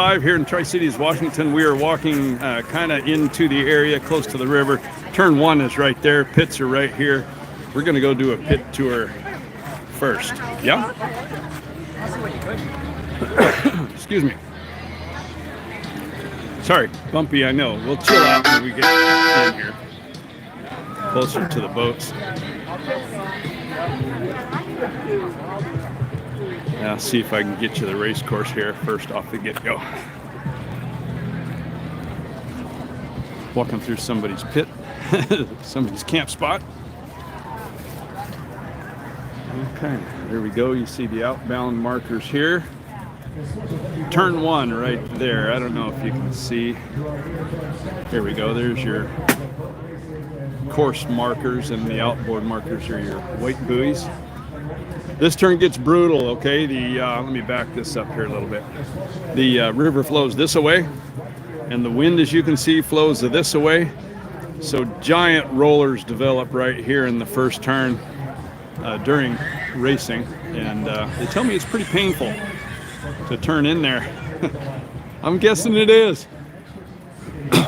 Here in Tri-Cities, Washington. We are walking kind of into the area close to the river. Turn 1 is right there. Pits are right here. We're going to go do a pit tour first. Yeah? Excuse me. Sorry, bumpy, I know. We'll chill out when we get in here. Closer to the boats. Now, see if I can get you the race course here first off the get-go. Walking through somebody's pit, somebody's camp spot. Okay, there we go. You see the outbound markers here. Turn 1 right there. I don't know if you can see. Here we go. There's your course markers, and the outboard markers are your weight buoys. This turn gets brutal, okay? Let me back this up here a little bit. The river flows this way, and the wind, as you can see, flows this way. So giant rollers develop right here in the first turn during racing, and they tell me it's pretty painful to turn in there. I'm guessing it is.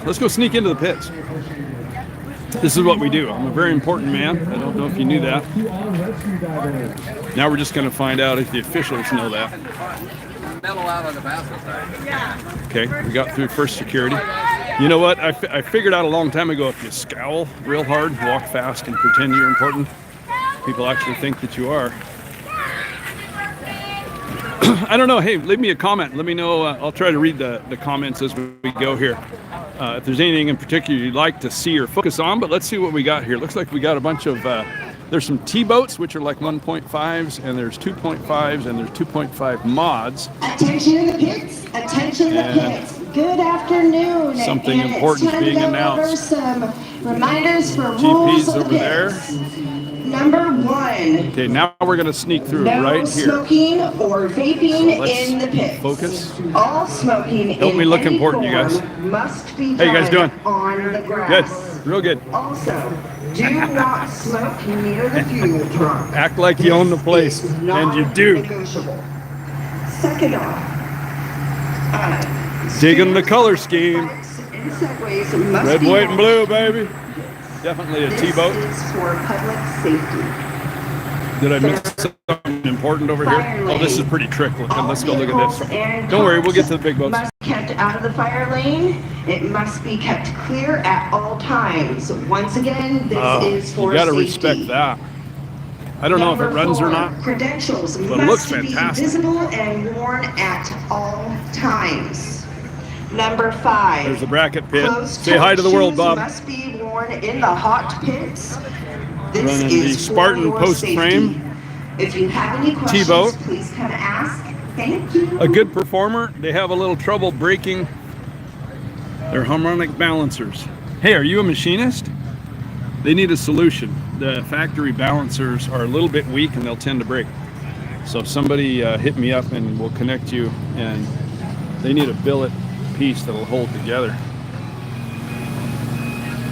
Let's go sneak into the pits. This is what we do. I'm a very important man. I don't know if you knew that. Now we're just going to find out if the officials know that. Okay, we got through first security. You know what? I figured out a long time ago, if you scowl real hard, walk fast, and pretend you're important, people actually think that you are. I don't know. Hey, leave me a comment. Let me know. I'll try to read the comments as we go here. If there's anything in particular you'd like to see or focus on, but let's see what we got here. Looks like we got a bunch of, there's some T-boats, which are like 1.5s, and there's 2.5s, and there's 2.5 mods. Attention in the pits. Attention in the pits. Good afternoon. Something important being announced. Some reminders for rules GP's of the over there. Number 1. Okay, now we're going to sneak through right here. Smoking or vaping in the pits. Focus. All smoking Help me look important, you guys. Must be How you guys doing? On the grass. Good. Real good. Also, do not smoke near the fuel truck. Act like you own the place, and you do. Second off, digging the color scheme. Red, white, and blue, baby. Definitely a T-boat. This is for public safety. Did I miss something important over here? Oh, this is pretty trick looking. Let's go look at this. Don't worry, we'll get to the big boats. Must be kept out of the fire lane. It must be kept clear at all times. Once again, this is for you gotta safety. respect that. I don't know if it runs or not, Credentials but it looks must be fantastic. visible and worn at all times. Number 5. There's the bracket pit. Closed Say hi to the world, shoes Bob. Must be worn in the hot pits. This Running is the Spartan for your post safety. frame. If you have any questions, T-boat. please come ask. Thank you. A good performer, they have a little trouble breaking their harmonic balancers. Hey, are you a machinist? They need a solution. The factory balancers are a little bit weak and they'll tend to break. So if somebody hit me up and we'll connect you, and they need a billet piece that'll hold together.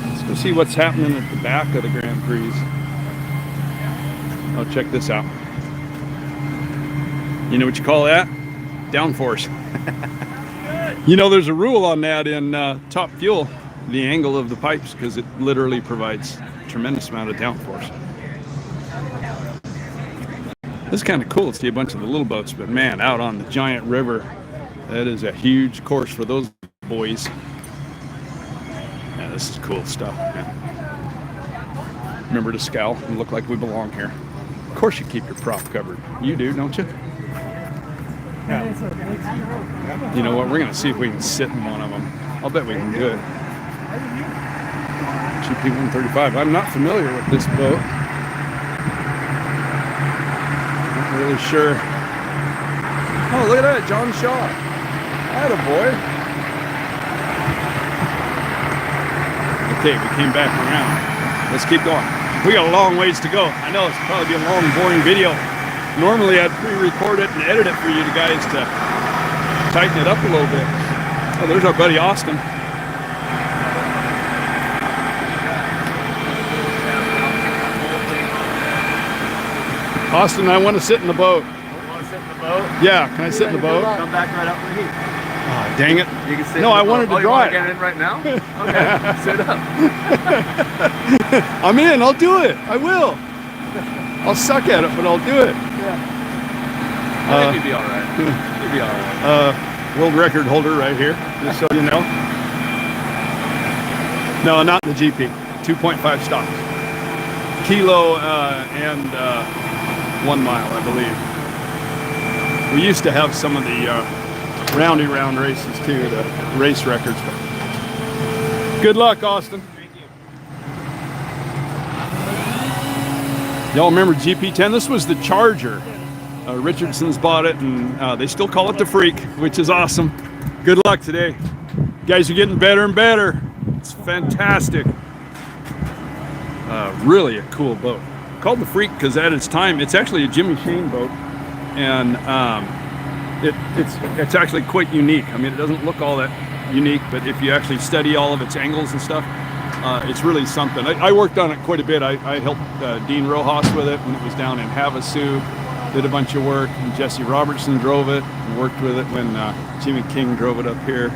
Let's go see what's happening at the back of the Grand Prix. Oh, check this out. You know what you call that? Downforce. You know, there's a rule on that in Top Fuel, the angle of the pipes, because it literally provides a tremendous amount of downforce. It's kind of cool to see a bunch of the little boats, but man, out on the giant river, that is a huge course for those boys. Yeah, this is cool stuff, man. Remember to scowl and look like we belong here. Of course you keep your prop covered. You do, don't you? Yeah. You know what? We're going to see if we can sit in one of them. I'll bet we can do it. GP 135. I'm not familiar with this boat. Not really sure. Oh, look at that. John Shaw. Attaboy. Okay, we came back around. Let's keep going. We got a long ways to go. I know it's probably be a long, boring video. Normally I'd pre-record it and edit it for you guys to tighten it up a little bit. Oh, there's our buddy Austin. Austin, I want to sit in the boat. Want to sit in the boat? Yeah, can I sit in the boat? Come back right up with me. Oh, Dang it. You can sit No, I wanted to you draw want it. to get in right now? Okay, sit up. I'm in. I'll do it. I will. I'll suck at it, but I'll do it. I think you'd be all right. You'd be all right. World record holder right here, just so you know. No, not in the GP. 2.5 stops. Kilo and 1 mile, I believe. We used to have some of the roundy round races too, the race records. Good luck, Austin. Thank you. Y'all remember GP10? This was the Charger. Richardson's bought it, and they still call it the Freak, which is awesome. Good luck today. You guys are getting better and better. It's fantastic. Really a cool boat. Called the Freak because at its time, it's actually a Jimmy Shane boat, and it's actually quite unique. I mean, it doesn't look all that unique, but if you actually study all of its angles and stuff, it's really something. I worked on it quite a bit. I helped Dean Rojas with it when it was down in Havasu. Did a bunch of work, and Jesse Robertson drove it and worked with it when Jimmy King drove it up here.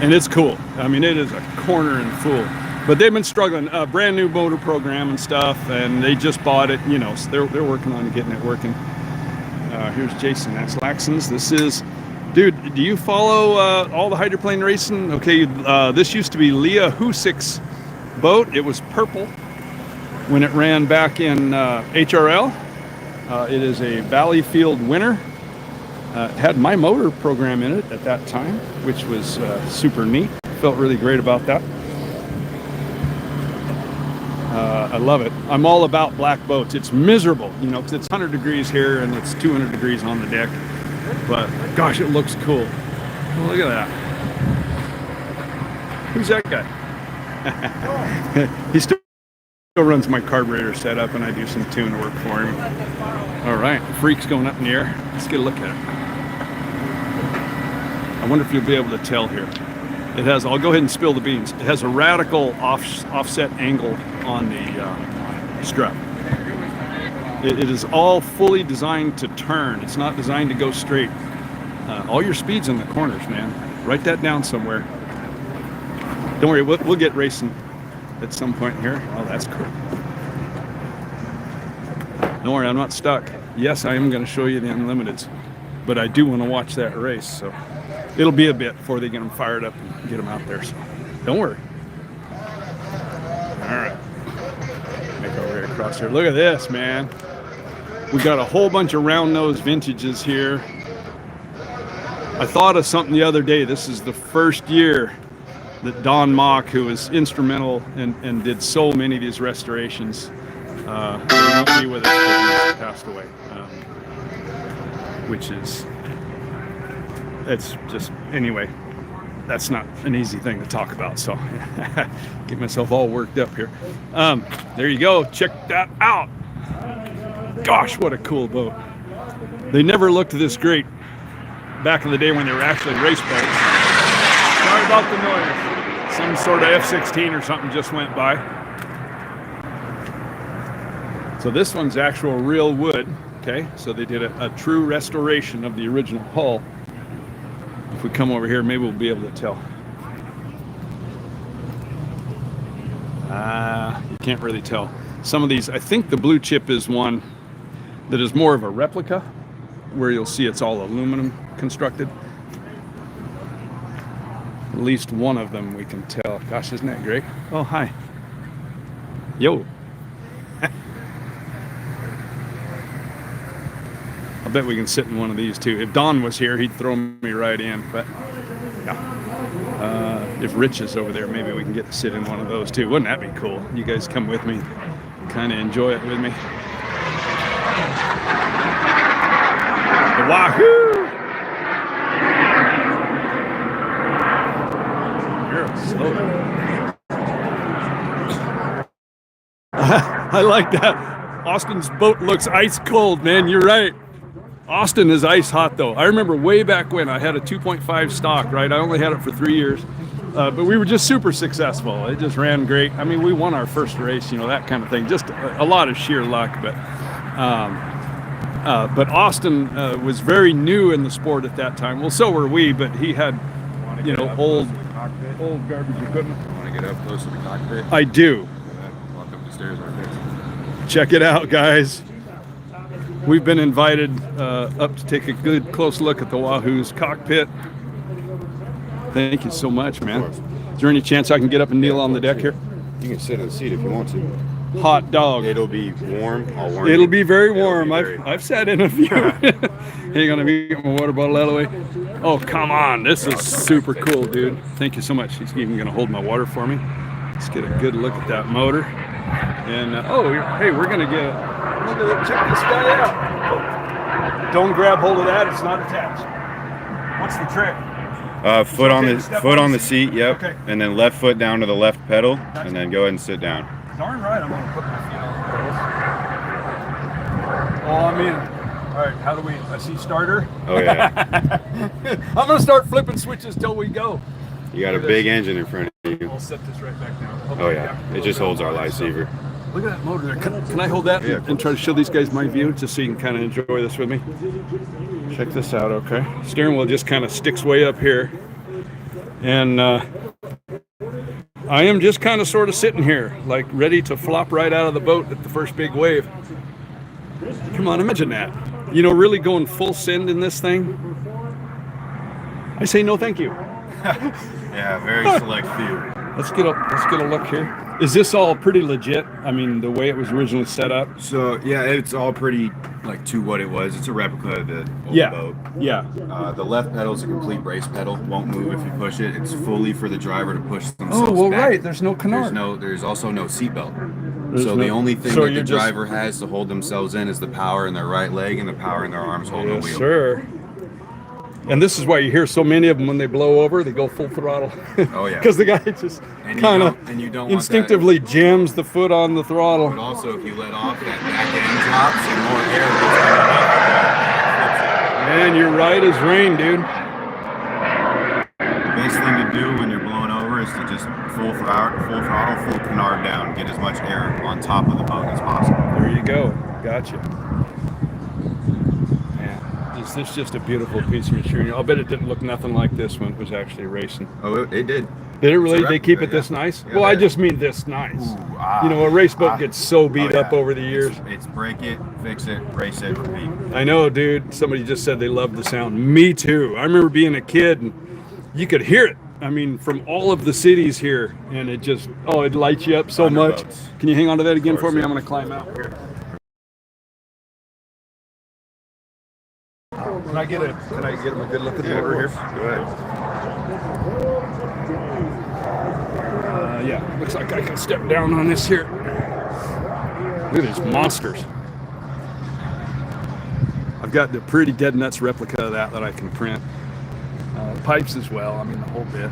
And it's cool. I mean, it is a corner and fool. But they've been struggling, brand new motor program and stuff, and they just bought it, you know, so they're working on getting it working. Here's Jason, that's Laxon's. This is, dude, do you follow all the hydroplane racing? Okay, this used to be Leah Husick's boat. It was purple when it ran back in HRL. It is a Valleyfield winner. It had my motor program in it at that time, which was super neat. Felt really great about that. I love it. I'm all about black boats. It's miserable, you know, because it's 100 degrees here and it's 200 degrees on the deck. But gosh, it looks cool. Oh, look at that. Who's that guy? He still runs my carburetor setup, and I do some tune work for him. All right, the Freak's going up in the air. Let's get a look at it. I wonder if you'll be able to tell here. It has, I'll go ahead and spill the beans. It has a radical offset angle on the strut. It is all fully designed to turn. It's not designed to go straight. All your speed's in the corners, man. Write that down somewhere. Don't worry, we'll get racing at some point here. Oh, that's cool. Don't worry, I'm not stuck. Yes, I am going to show you the Unlimiteds, but I do want to watch that race, so it'll be a bit before they get them fired up and get them out there, so don't worry. All right, make our way across here. Look at this, man. We got a whole bunch of round nose vintages here. I thought of something the other day. This is the first year that Don Mock, who was instrumental and did so many of these restorations, he won't be with us because he passed away, which is, it's just, anyway, that's not an easy thing to talk about, so get myself all worked up here. There you go, check that out. Gosh, what a cool boat. They never looked this great back in the day when they were actually race boats. Sorry about the noise. Some sort of F-16 or something just went by. So this one's actual real wood, okay? So they did a true restoration of the original hull. If we come over here, maybe we'll be able to tell. You can't really tell. Some of these, I think the blue chip is one that is more of a replica, where you'll see it's all aluminum constructed. At least one of them we can tell. Gosh, isn't that great? Oh, hi. Yo. I bet we can sit in one of these too. If Don was here, he'd throw me right in, but yeah. If Rich is over there, maybe we can get to sit in one of those too. Wouldn't that be cool? You guys come with me, kind of enjoy it with me. The Wahoo! Slow down. I like that. Austin's boat looks ice cold, man. You're right. Austin is ice hot, though. I remember way back when I had a 2.5 stock, right? I only had it for 3 years, but we were just super successful. It just ran great. I mean, we won our first race, you know, that kind of thing. Just a lot of sheer luck, but But Austin was very new in the sport at that time. Well, so were we, but he had, you know, old garbage equipment. Want to get up close to the cockpit? I do. Walk up the stairs right there. Check it out, guys. We've been invited up to take a good close look at the Wahoo's cockpit. Thank you so much, man. Is there any chance I can get up and kneel on the deck here? You can sit in the seat if you want to. Hot dog. It'll be warm. I'll warm It'll you. be very warm. Be very... I've sat in a few. Hang on, let me get my water bottle out of the way. Oh, come on. This is super cool, dude. Thank you so much. He's even going to hold my water for me. Let's get a good look at that motor. And, oh, hey, we're going to get look at it. Check this guy out. Don't grab hold of that. It's not attached. What's the trick? Foot on the seat, yep. Okay. And then left foot down to the left pedal, and then go ahead and sit down. Darn right, I'm gonna put my feet on the pedals. Oh, I'm in. All right, how do we? I see starter. Oh yeah. I'm gonna start flipping switches till we go. You got a big engine in front of you. I'll set this right back down. Oh yeah, it just holds our lightsaber. Look at that motor there. Can I hold that and try to show these guys my view just so you can kind of enjoy this with me? Check this out, okay? Steering wheel just kind of sticks way up here. And I am just kind of sort of sitting here, like ready to flop right out of the boat at the first big wave. Come on, imagine that. You know, really going full send in this thing. I say no thank you. Yeah, very select few. Let's get a look here. Is this all pretty legit? I mean, the way it was originally set up? So yeah, it's all pretty like to what it was. It's a replica of the old boat. Yeah. The left pedal is a complete brace pedal. Won't move if you push it. It's fully for the driver to push themselves Oh, well, back. right. There's no canard. There's also no seatbelt. There's So no- the only thing so that the you're just- driver has to hold themselves in is the power in their right leg and the power in their arms holding the Yes, wheel. sir. And this is why you hear so many of them when they blow over, they go full throttle. Oh, yeah. Because the guy just And you kind of don't- and you don't want instinctively jams the foot on the throttle. But also, if you let off, that back end drops and more air gets coming up. Man, you're right as rain, dude. The best thing to do when you're blowing over is to just full throttle, full canard down, get as much air on top of the boat as possible. There you go. Gotcha. Man, is this just a beautiful piece of machinery? I'll bet it didn't look nothing like this when it was actually racing. Oh, it did. Did it really? It's a They keep it replica, this yeah. nice? Yeah, Well, I they- just mean this nice. Ooh, You know, a race boat gets so beat Oh, up yeah. over the years. It's break it, fix it, race it, repeat. I know, dude. Somebody just said they loved the sound. Me too. I remember being a kid and you could hear it. I mean, from all of the cities here, and it just, it lights you up so Under much. boats. Can you hang on to that again Of for course, me? yeah. I'm going to climb out here. Can I get a good look at the motor here? Go ahead. Yeah, looks like I can step down on this here. Look at these monsters. I've got the pretty dead nuts replica of that I can print. Pipes as well, I mean the whole bit.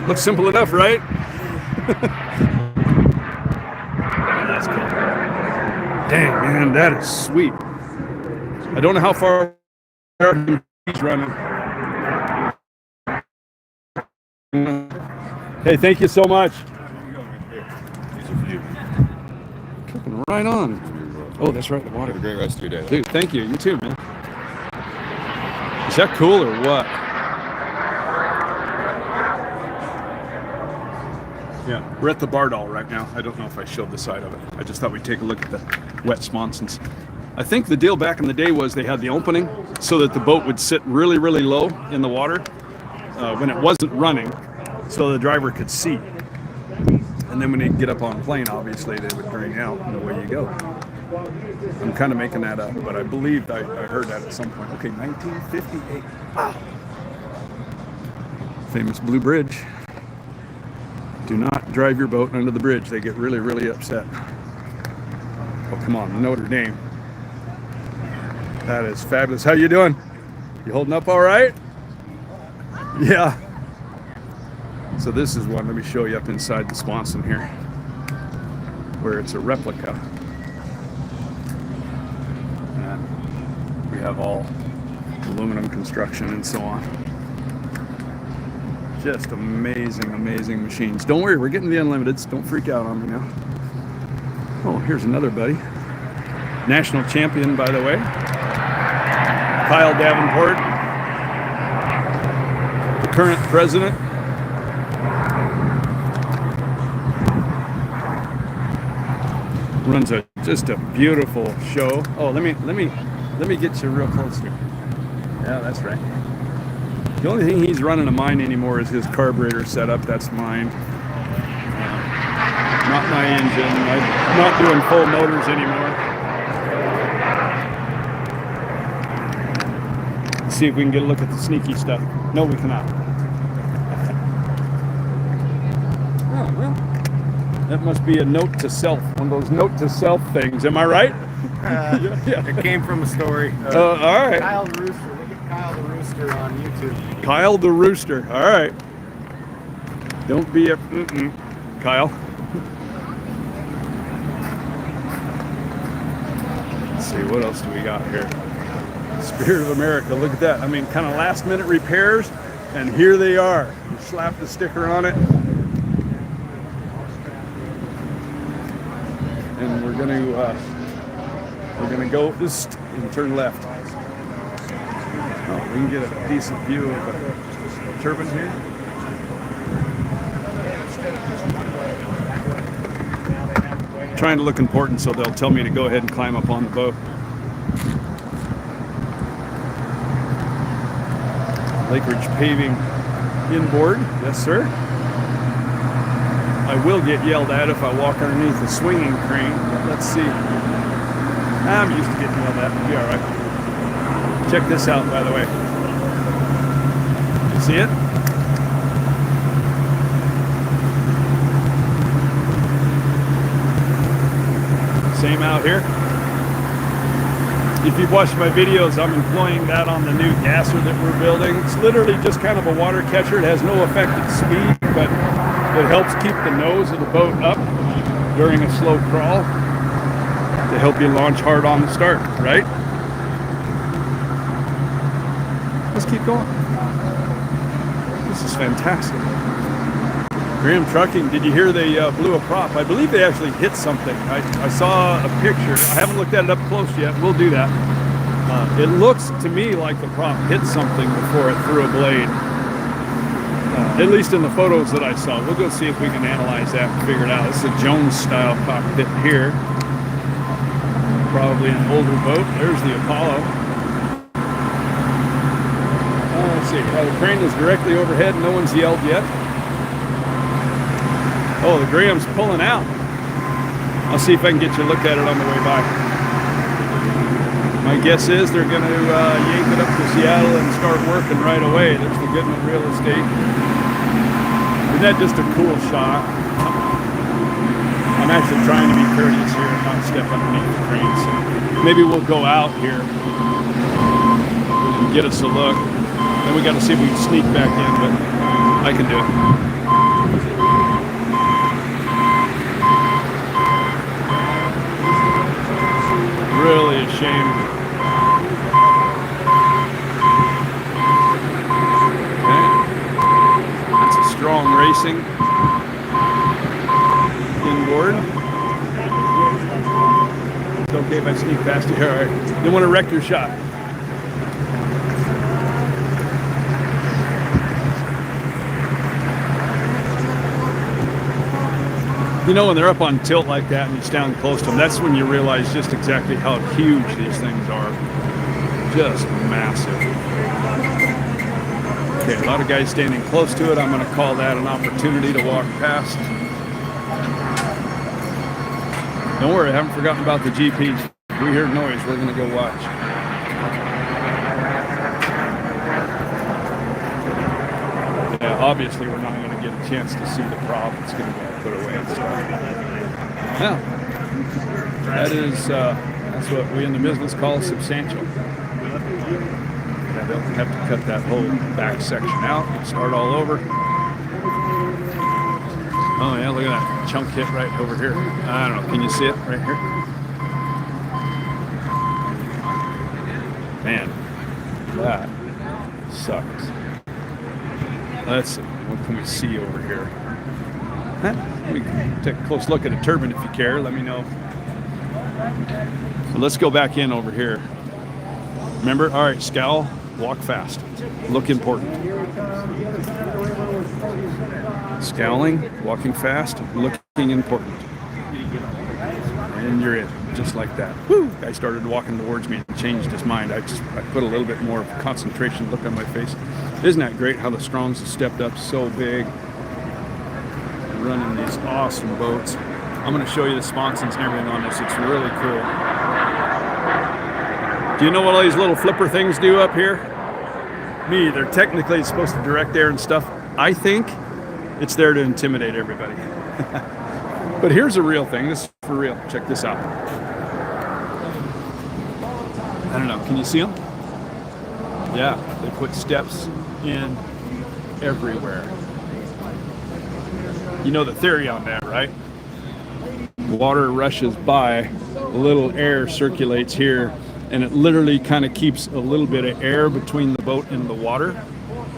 Looks simple enough, right? That's cool. Dang, man, that is sweet. I don't know how far he's running. Hey, thank you so much. These are for you. Clicking right on. Oh, that's right, the water. Have a great rest of your day. Dude, thank you. You too, man. Is that cool or what? Yeah, we're at the Bardal right now. I don't know if I showed the side of it. I just thought we'd take a look at the wet sponsons. I think the deal back in the day was they had the opening so that the boat would sit really, really low in the water when it wasn't running so the driver could see. And then when they get up on plane, obviously they would drain out and away you go. I'm kind of making that up, but I believe I heard that at some point. Okay, 1958. Wow. Famous Blue Bridge. Do not drive your boat under the bridge. They get really, really upset. Oh, come on, Notre Dame. That is fabulous. How you doing? You holding up all right? Yeah. So this is one. Let me show you up inside the sponson here, where it's a replica. And we have all aluminum construction and so on. Just amazing, amazing machines. Don't worry, we're getting the Unlimiteds. Don't freak out on me now. Oh, here's another buddy. National champion, by the way. Kyle Davenport, the current president. Runs just a beautiful show. Oh, let me get you real close here. Yeah, that's right. The only thing he's running of mine anymore is his carburetor setup. That's mine. Not my engine. I'm not doing full motors anymore. Let's see if we can get a look at the sneaky stuff. No, we cannot. Oh, well, that must be a note to self. One of those note to self things. Am I right? Yeah. It came from a story. All right. Kyle the Rooster. Look at Kyle the Rooster on YouTube. Kyle the Rooster. All right. Don't be a Kyle. Let's see, what else do we got here? Spirit of America. Look at that. I mean, kind of last minute repairs, and here they are. You slap the sticker on it. And we're gonna go east and turn left. Oh, we can get a decent view of the turbine here. Trying to look important, so they'll tell me to go ahead and climb up on the boat. Lake Ridge Paving inboard, yes sir. I will get yelled at if I walk underneath the swinging crane, but let's see. I'm used to getting yelled at, it'll be all right. Check this out, by the way. You see it? Same out here. If you've watched my videos, I'm employing that on the new gasser that we're building. It's literally just kind of a water catcher. It has no effective speed, but it helps keep the nose of the boat up during a slow crawl to help you launch hard on the start, right? Let's keep going. This is fantastic. Graham Trucking, did you hear they blew a prop? I believe they actually hit something. I saw a picture. I haven't looked at it up close yet. We'll do that. It looks to me like the prop hit something before it threw a blade. At least in the photos that I saw. We'll go see if we can analyze that and figure it out. It's a Jones-style cockpit here. Probably an older boat. There's the Apollo. Let's see. The crane is directly overhead. No one's yelled yet. Oh, the Graham's pulling out. I'll see if I can get you a look at it on the way by. My guess is they're going to yank it up to Seattle and start working right away. There's the Goodman Real Estate. Isn't that just a cool shot? I'm actually trying to be courteous here and not step underneath the crane. So maybe we'll go out here and get us a look. Then we got to see if we can sneak back in, but I can do it. Really a shame. Okay. That's a strong racing inboard. It's okay if I sneak past you. All right. Don't want to wreck your shot. You know, when they're up on tilt like that and you stand close to them, that's when you realize just exactly how huge these things are. Just massive. Okay, a lot of guys standing close to it. I'm going to call that an opportunity to walk past. Don't worry, I haven't forgotten about the GPs. If we hear noise, we're going to go watch. Yeah, obviously we're not going to get a chance to see the prop. It's going to get put away and stuff. Yeah, that is, that's what we in the business call substantial. Yeah, they'll have to cut that whole back section out and start all over. Oh yeah, look at that chunk hit right over here. I don't know, can you see it right here? Man, that sucks. Let's see, what can we see over here? Huh? We can take a close look at a turbine if you care. Let me know So let's go back in over here. Remember? All right, scowl, walk fast. Look important. Scowling, walking fast, looking important. And you're in, just like that. Woo! Guy started walking towards me and changed his mind. I put a little bit more concentration look on my face. Isn't that great how the Strongs have stepped up so big? Running these awesome boats. I'm going to show you the sponsons and everything on this. It's really cool. Do you know what all these little flipper things do up here? Me, they're technically supposed to direct air and stuff. I think it's there to intimidate everybody. But here's a real thing. This is for real. Check this out. I don't know. Can you see them? Yeah, they put steps in everywhere. You know the theory on that, right? Water rushes by, a little air circulates here, and it literally kind of keeps a little bit of air between the boat and the water,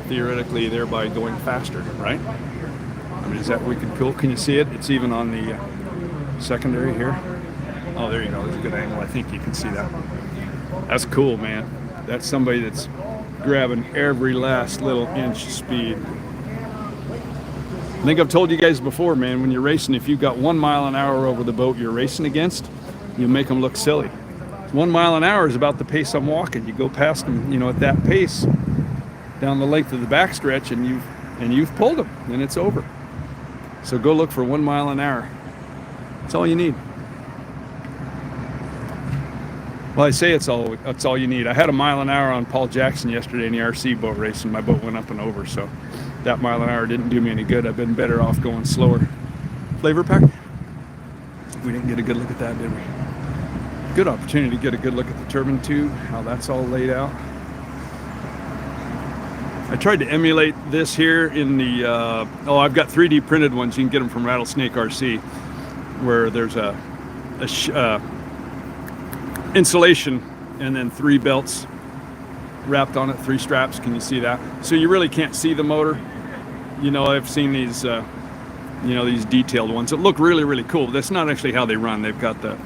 theoretically thereby going faster, right? I mean, is that wicked cool? Can you see it? It's even on the secondary here. Oh, there you go. There's a good angle. I think you can see that. That's cool, man. That's somebody that's grabbing every last little inch of speed. I think I've told you guys before, man, when you're racing, if you've got 1 mile an hour over the boat you're racing against, you'll make them look silly. 1 mile an hour is about the pace I'm walking. You go past them, you know, at that pace down the length of the backstretch, and you've pulled them, and it's over. So go look for 1 mile an hour. That's all you need. Well, I say that's all you need. I had 1 mile an hour on Paul Jackson yesterday in the RC boat race, and my boat went up and over, so that mile an hour didn't do me any good. I've been better off going slower. Flavor pack? We didn't get a good look at that, did we? Good opportunity to get a good look at the turbine tube, how that's all laid out. I tried to emulate this here in the, I've got 3D printed ones. You can get them from Rattlesnake RC, where there's a insulation and then 3 belts wrapped on it, 3 straps. Can you see that? So you really can't see the motor. You know, I've seen these, these detailed ones that look really, really cool. But that's not actually how they run. They've got the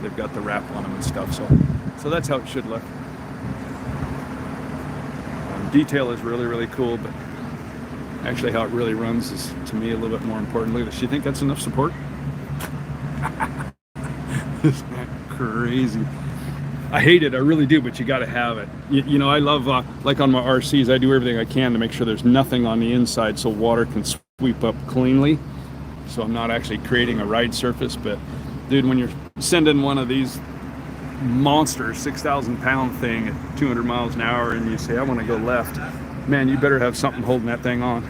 wrap on them and stuff. So that's how it should look. Detail is really, really cool, but actually how it really runs is, to me, a little bit more important. Look at this. You think that's enough support? Isn't that crazy? I hate it, I really do, but you got to have it. You know, I love, like on my RCs, I do everything I can to make sure there's nothing on the inside so water can sweep up cleanly. So I'm not actually creating a ride surface, but dude, when you're sending one of these monster 6,000 pound thing at 200 miles an hour and you say, I want to go left, man, you better have something holding that thing on.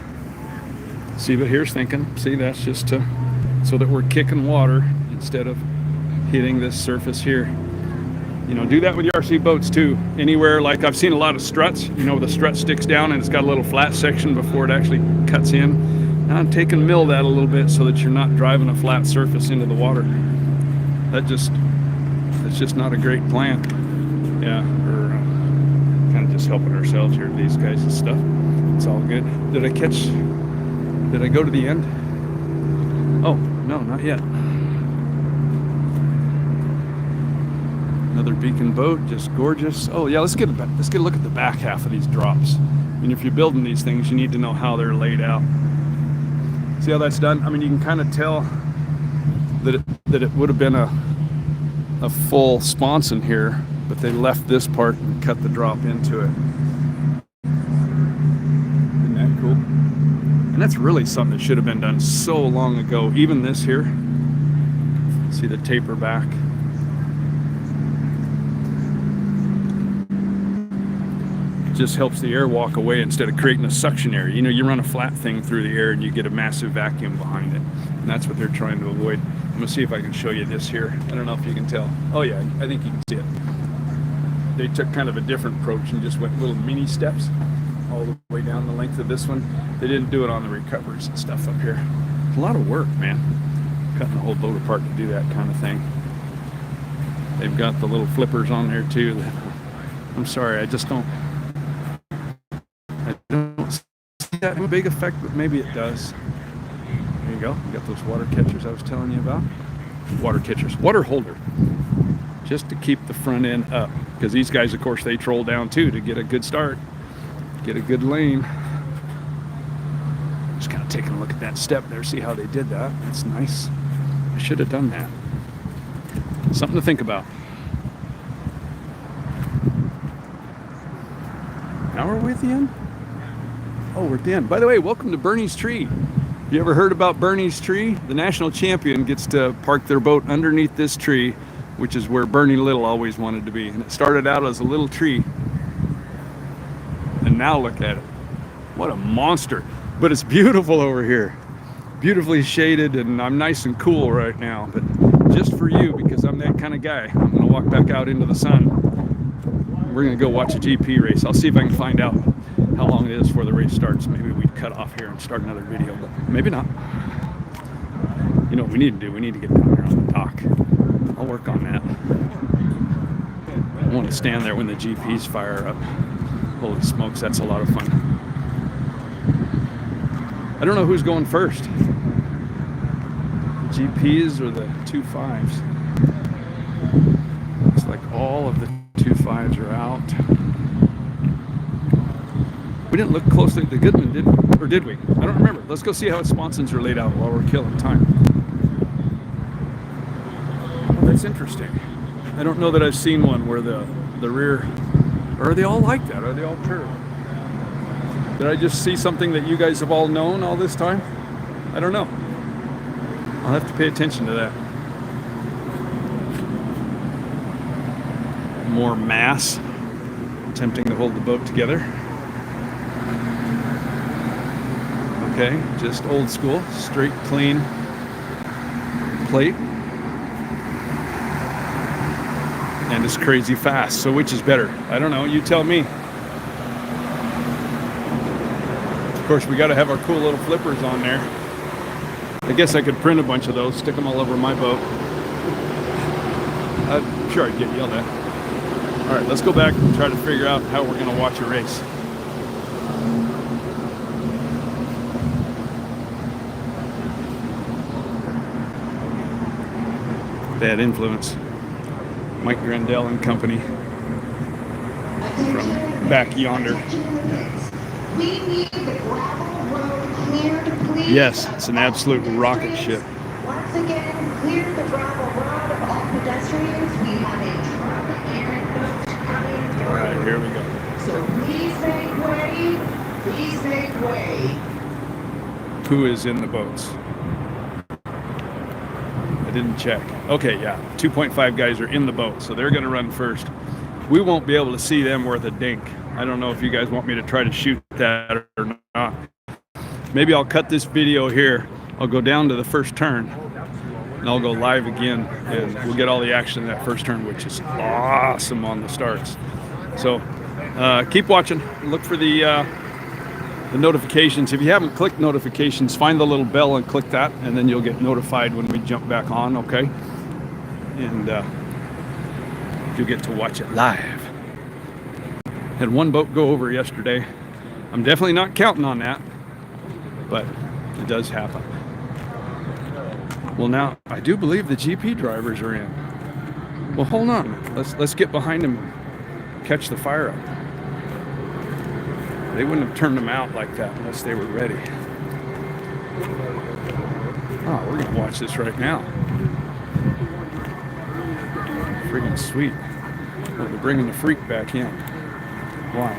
See, but here's thinking, see, that's just so that we're kicking water instead of hitting this surface here. You know, do that with your RC boats too. Anywhere, like I've seen a lot of struts, you know, the strut sticks down and it's got a little flat section before it actually cuts in. Now take and mill that a little bit so that you're not driving a flat surface into the water. That's just not a great plan. Yeah, we're kind of just helping ourselves here, these guys and stuff. It's all good. Did I go to the end? Oh, no, not yet. Another beacon boat, just gorgeous. Oh yeah, let's get a look at the back half of these drops. I mean, if you're building these things, you need to know how they're laid out. See how that's done? I mean, you can kind of tell that it would have been a full sponson here, but they left this part and cut the drop into it. Isn't that cool? And that's really something that should have been done so long ago. Even this here, see the taper back. Just helps the air walk away instead of creating a suction area. You know, you run a flat thing through the air and you get a massive vacuum behind it. And that's what they're trying to avoid. I'm gonna see if I can show you this here. I don't know if you can tell. Oh yeah, I think you can see it. They took kind of a different approach and just went little mini steps all the way down the length of this one. They didn't do it on the recoveries and stuff up here. It's a lot of work, man. Cutting the whole boat apart to do that kind of thing. They've got the little flippers on there too. I'm sorry, I don't see that in a big effect, but maybe it does. There you go. You got those water catchers I was telling you about. Water catchers. Water holder. just to keep the front end up, because these guys, of course, they troll down too to get a good start, get a good lane. Just kind of taking a look at that step there, see how they did that. That's nice. I should have done that. Something to think about. Now we're at the end? Oh, we're at the end. By the way, welcome to Bernie's Tree. You ever heard about Bernie's Tree? The national champion gets to park their boat underneath this tree, which is where Bernie Little always wanted to be. And it started out as a little tree. And now look at it. What a monster. But it's beautiful over here. Beautifully shaded, and I'm nice and cool right now. But just for you, because I'm that kind of guy, I'm going to walk back out into the sun. We're going to go watch a GP race. I'll see if I can find out how long it is before the race starts. Maybe we cut off here and start another video, but maybe not. You know what we need to do? We need to get down here on the dock. I'll work on that. I want to stand there when the GPs fire up. Holy smokes, that's a lot of fun. I don't know who's going first. The GPs or the 2.5s. Looks like all of the 2.5s are out. We didn't look closely at the Goodman, did we? Or did we? I don't remember. Let's go see how its sponsons are laid out while we're killing time. Oh, that's interesting. I don't know that I've seen one where the rear, or are they all like that? Are they all curved? Did I just see something that you guys have all known all this time? I don't know. I'll have to pay attention to that. More mass, attempting to hold the boat together. Okay, just old school, straight, clean plate. And it's crazy fast. So which is better? I don't know, you tell me. Of course, we got to have our cool little flippers on there. I guess I could print a bunch of those, stick them all over my boat. I'm sure I'd get yelled at. All right, let's go back and try to figure out how we're going to watch a race. Bad influence. Mike Grandel and company from back yonder. We need the gravel road cleared, please. Yes, it's an absolute rocket ship. Once again, clear the gravel road of all pedestrians. We have a truck and boat coming through. All right, here we go. So please make way. Please make way. Who is in the boats? I didn't check. Okay, yeah, 2.5 guys are in the boat, so they're going to run first. We won't be able to see them worth a dink. I don't know if you guys want me to try to shoot that or not. Maybe I'll cut this video here. I'll go down to the first turn and I'll go live again, and we'll get all the action in that first turn, which is awesome on the starts. So keep watching. Look for the notifications. If you haven't clicked notifications, find the little bell and click that, and then you'll get notified when we jump back on, okay? And you'll get to watch it live. Had one boat go over yesterday. I'm definitely not counting on that, but it does happen. Well, now I do believe the GP drivers are in. Well, hold on. Let's get behind them and catch the fire up. They wouldn't have turned them out like that unless they were ready. Oh, we're gonna watch this right now. Friggin' sweet. Oh, they're bringing the freak back in. Why?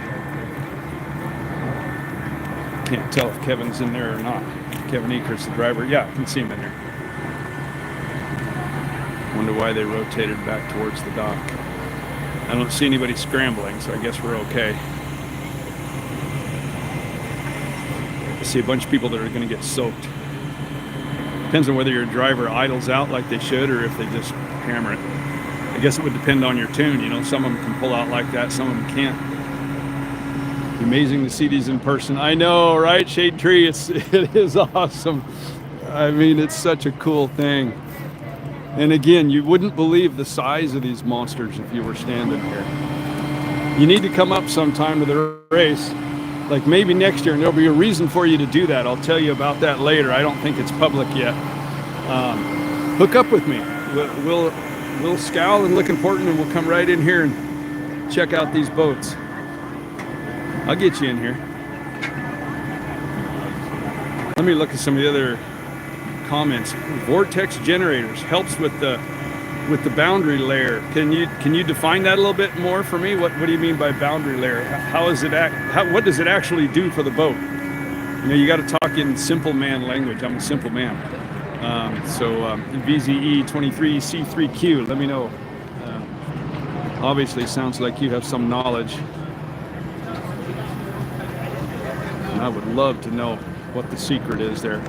Can't tell if Kevin's in there or not. Kevin Ekert's the driver. Yeah, I can see him in there. Wonder why they rotated back towards the dock. I don't see anybody scrambling, so I guess we're okay. I see a bunch of people that are going to get soaked. Depends on whether your driver idles out like they should or if they just hammer it. I guess it would depend on your tune. You know, some of them can pull out like that, some of them can't. Amazing to see these in person. I know, right? Shade Tree, it is awesome. I mean, it's such a cool thing. And again, you wouldn't believe the size of these monsters if you were standing here. You need to come up sometime to the race, like maybe next year, and there'll be a reason for you to do that. I'll tell you about that later. I don't think it's public yet. Hook up with me. little scowl and look important, and we'll come right in here and check out these boats. I'll get you in here. Let me look at some of the other comments. Vortex generators helps with the boundary layer. Can you define that a little bit more for me? What do you mean by boundary layer? How is it what does it actually do for the boat? You know, you got to talk in simple man language. I'm a simple man. VZE23C3Q, let me know. Obviously sounds like you have some knowledge. And I would love to know what the secret is there.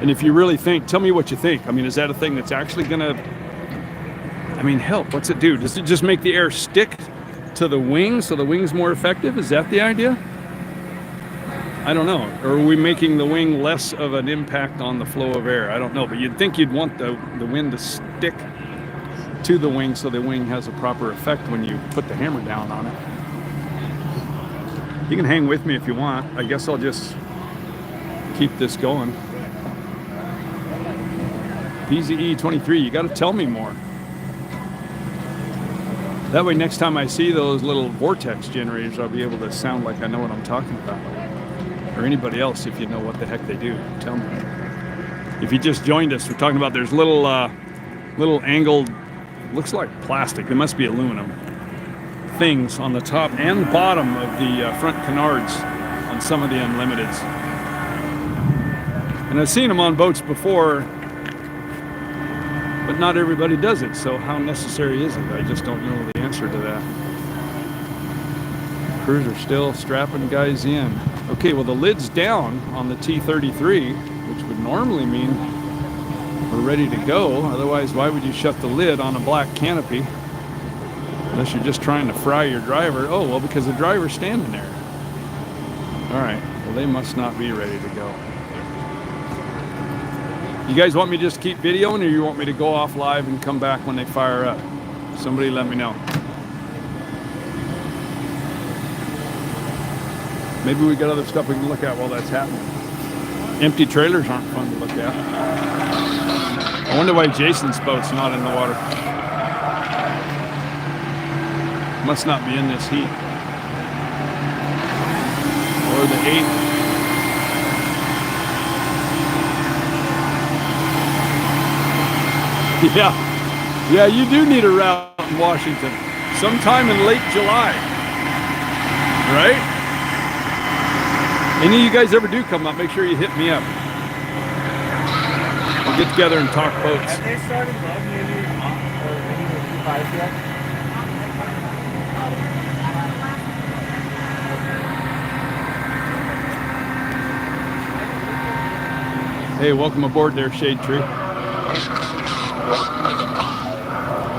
And if you really think, tell me what you think. I mean, is that a thing that's actually gonna, I mean, help? What's it do? Does it just make the air stick to the wing so the wing's more effective? Is that the idea? I don't know. Or are we making the wing less of an impact on the flow of air? I don't know, but you'd think you'd want the wind to stick to the wing so the wing has a proper effect when you put the hammer down on it. You can hang with me if you want. I guess I'll just keep this going. PZE23, you got to tell me more. That way next time I see those little vortex generators, I'll be able to sound like I know what I'm talking about. Or anybody else, if you know what the heck they do, tell me. If you just joined us, we're talking about there's little angled, looks like plastic, they must be aluminum, things on the top and the bottom of the front canards on some of the Unlimiteds. And I've seen them on boats before, but not everybody does it, so how necessary is it? I just don't know the answer to that. Crews are still strapping guys in. Okay, well the lid's down on the T33, which would normally mean we're ready to go. Otherwise, why would you shut the lid on a black canopy? Unless you're just trying to fry your driver. Oh, well, because the driver's standing there. All right, well they must not be ready to go. You guys want me to just keep videoing, or you want me to go off live and come back when they fire up? Somebody let me know. Maybe we got other stuff we can look at while that's happening. Empty trailers aren't fun to look at. I wonder why Jason's boat's not in the water. Must not be in this heat. Or the 8th. Yeah, you do need a route in Washington. Sometime in late July. Right? Any of you guys ever do come up, make sure you hit me up. We'll get together and talk boats. Have they started logging any P5 yet? Hey, welcome aboard there, Shade Tree.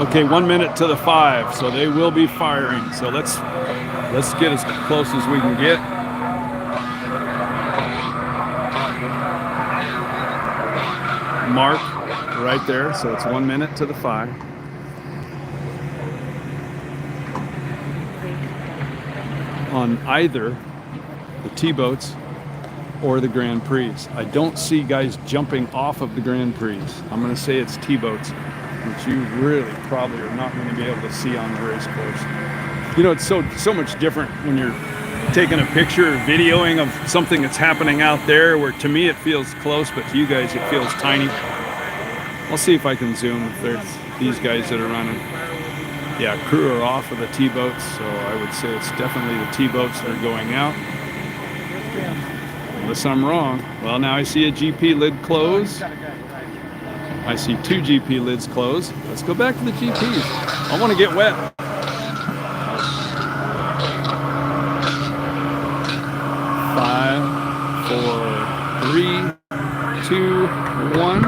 Okay, 1 minute to the 5, so they will be firing. So let's get as close as we can get. Mark right there, so it's 1 minute to the 5. On either the T-boats or the Grand Prix. I don't see guys jumping off of the Grand Prix. I'm going to say it's T-boats, which you really probably are not going to be able to see on the race course. You know, it's so much different when you're taking a picture or videoing of something that's happening out there, where to me it feels close, but to you guys it feels tiny. I'll see if I can zoom if there's these guys that are running. Yeah, crew are off of the T-boats, so I would say it's definitely the T-boats that are going out. Unless I'm wrong. Well, now I see a GP lid close. I see 2 GP lids close. Let's go back to the GPs. I want to get wet. 5, 4, 3, 2, 1.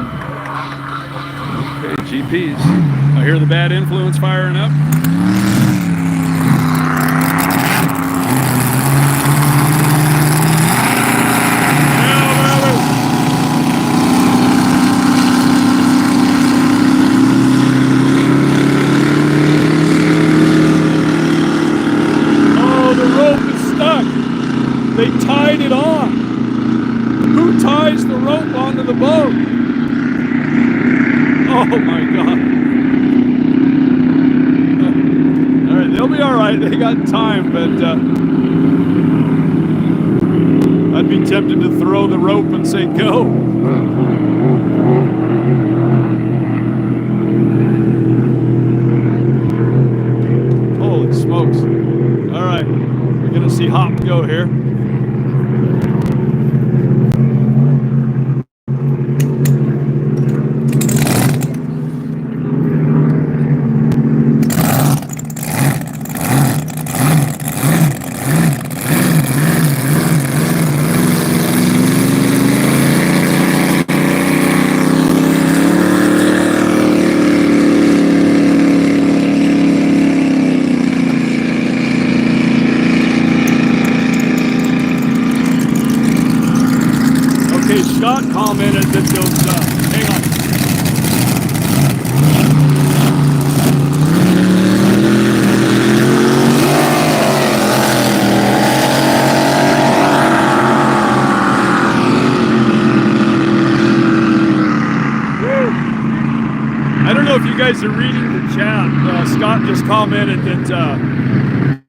Okay, GPs. I hear the bad influence firing up. They tied it on. Who ties the rope onto the boat? Oh my God. they'll be all right. They got time, but I'd be tempted to throw the rope and say go. Holy smokes. All right, we're gonna see Hop go here. Scott commented that those, hang on. I don't know if you guys are reading the chat. Scott just commented that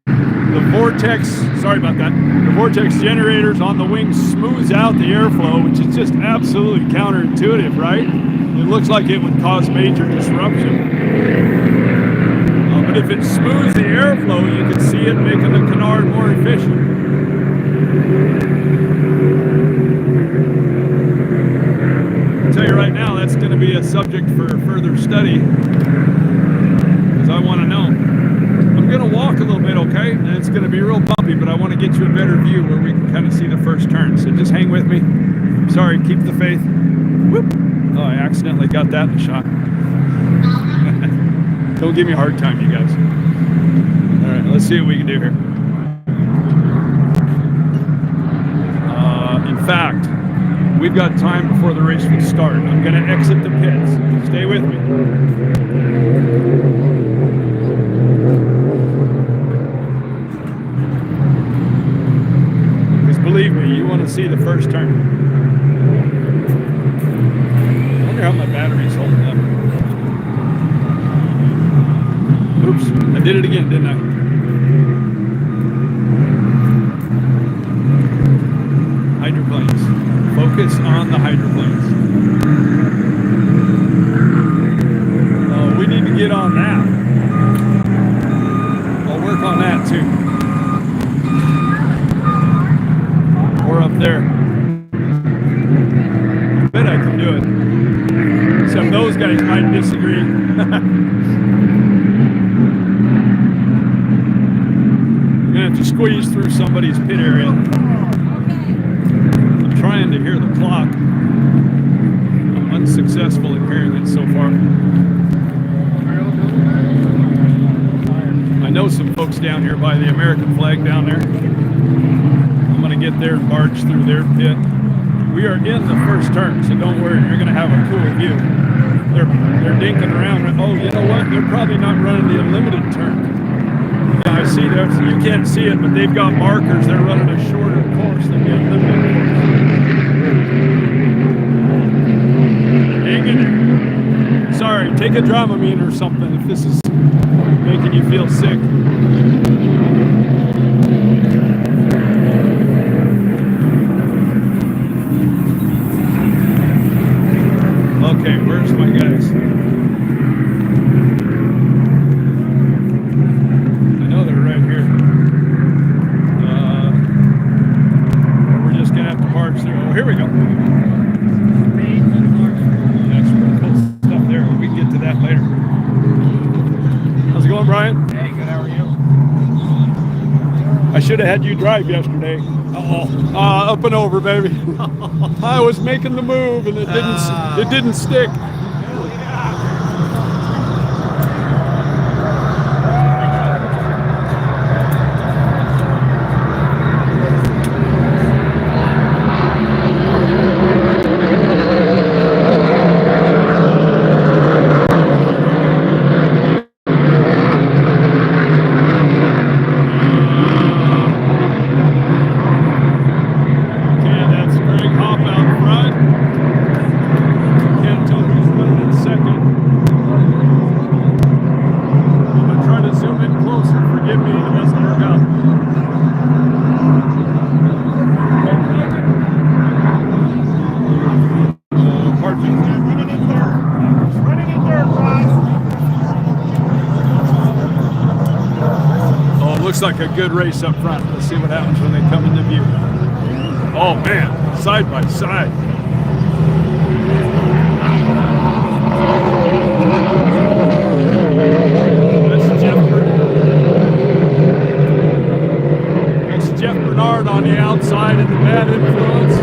the vortex, sorry about that, the vortex generators on the wings smooths out the airflow, which is just absolutely counterintuitive, right? It looks like it would cause major disruption. But if it smooths the airflow, you can see it making the canard more efficient. I'll tell you right now, that's going to be a subject for further study, because I want to know. I'm going to walk a little bit, okay? And it's going to be real bumpy, but I want to get you a better view where we can kind of see the first turn. So just hang with me. Sorry, keep the faith. Whoop. Oh, I accidentally got that in the shot. Don't give me a hard time, you guys. All right, let's see what we can do here. In fact, we've got time before the race will start. I'm going to exit the pits. Stay with me. Believe me, you want to see the first turn. I wonder how my battery's holding up. Oops, I did it again, didn't I? Hydroplanes. Focus on the hydroplanes. Oh, we need to get on that. I'll work on that too. Up there. I bet I can do it. Except those guys might disagree. I'm gonna have to squeeze through somebody's pit area. I'm trying to hear the clock. I'm unsuccessful in hearing it so far. I know some folks down here by the American flag down there. I'm going to get there and barge through their pit. We are in the first turn, so don't worry. You're going to have a cool view. They're dinking around. Oh, you know what? They're probably not running the unlimited turn. Yeah, I see that. You can't see it, but they've got markers. They're running a shorter course than the unlimited course. Hang in there. Sorry, take a Dramamine or something if this is making you feel sick. Okay, where's my guys? I know they're right here. We're just gonna have to march through. Oh, here we go. That's real cool stuff there. We can get to that later. How's it going, Brian? Hey, good. How are you? I should have had you drive yesterday. Up and over, baby. I was making the move and it didn't stick. Hop out front. Can't tell Looks like a good race up front. Let's see what happens when they come into view. Oh man, side by side. That's Jeff Bernard on the outside and the bad influence.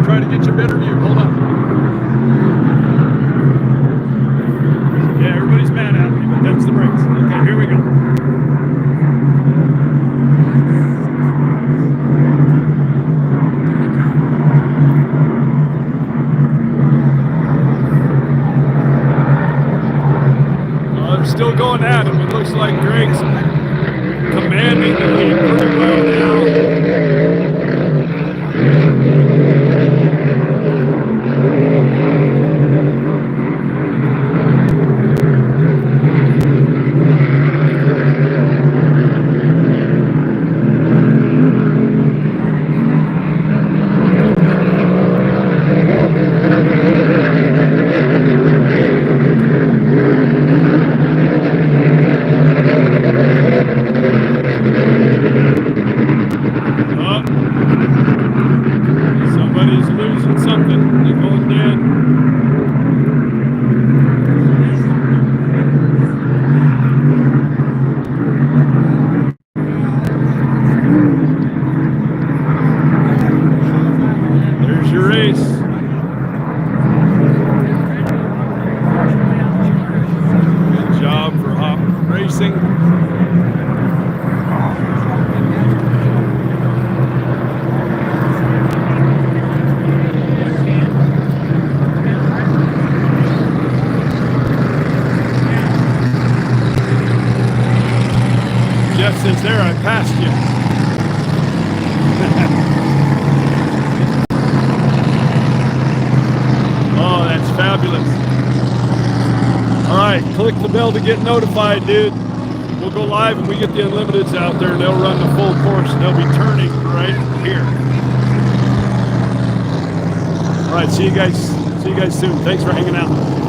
Try to get you a better view. Hold on. Yeah, everybody's mad at me, but that's the brakes. Okay, here we go. Well, I'm still going at him. It looks like Greg's commanding the lead pretty well now. Somebody's losing something. They're going dead. There's your race. Good job for Hop Racing. Jeff says, there, I passed you. Oh, that's fabulous. All right, click the bell to get notified, dude. We'll go live and we get the Unlimiteds out there and they'll run the full course and they'll be turning right here. All right, see you guys soon. Thanks for hanging out.